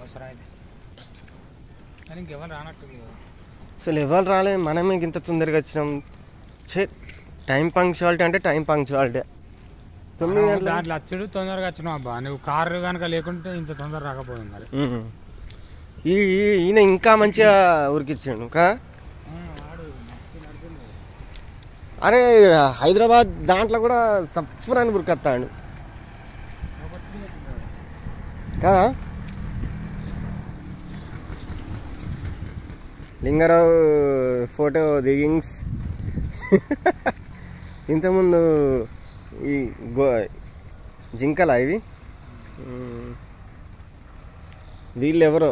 అవసరం అయితే. కానీ ఇంకెవరు రానట్టుంది కదా. అసలు ఎవరు రాలే, మనమే ఇంత తొందరగా వచ్చినాం. టైం పంక్చువాలిటీ అంటే టైం పంక్చువాలిటీ. 9 గంటల దాంట్లో వచ్చుడు తొందరగా వచ్చినావు అబ్బా. నువ్వు కారు కనుక లేకుంటే ఇంత తొందర రాకపోయింది మరి. ఈయన ఇంకా మంచిగా ఉరికిచ్చాడు కా. అరే హైదరాబాద్ దాంట్లో కూడా సఫరాన్ని ఉరికొస్తాడు కదా. లింగారావు ఫోటో దిగింగ్స్. ఇంతకుముందు ఈ జింకలా ఇవి, వీళ్ళు ఎవరో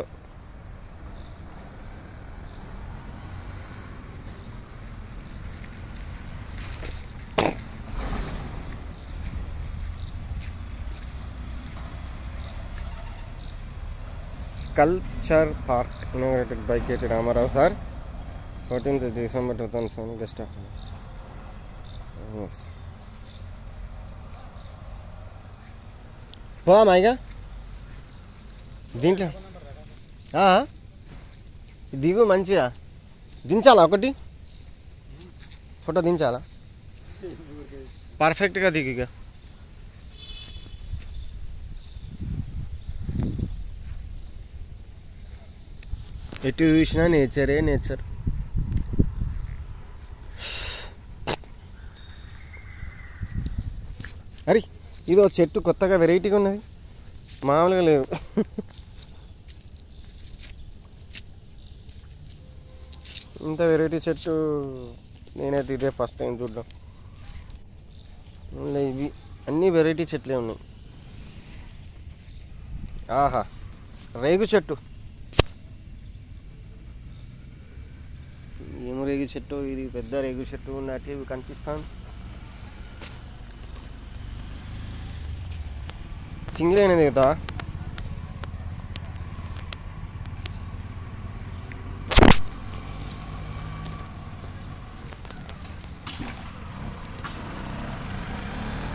culture park inaugurated by KT Ramarao sir 14th December 2007 guest of. పోమాయిగా దీంట్లో దిగు మంచిగా దించాలా, ఒకటి ఫోటో దించాలా, పర్ఫెక్ట్గా దిగుగా. ఎటు చూసినా నేచరే నేచర్. అరే ఇదో చెట్టు కొత్తగా వెరైటీగా ఉన్నది, మామూలుగా లేదు. ఇంత వెరైటీ చెట్టు నేనైతే ఇదే ఫస్ట్ టైం చూడడం. ఇవి అన్నీ వెరైటీ చెట్లే ఉన్నాయి. ఆహా రేగు చెట్టు, ఏం రేగు చెట్టు ఇది, పెద్ద రేగు చెట్టు ఉన్నట్టు ఇవి కనిపిస్తాను. సింగిల్ అయినది కదా.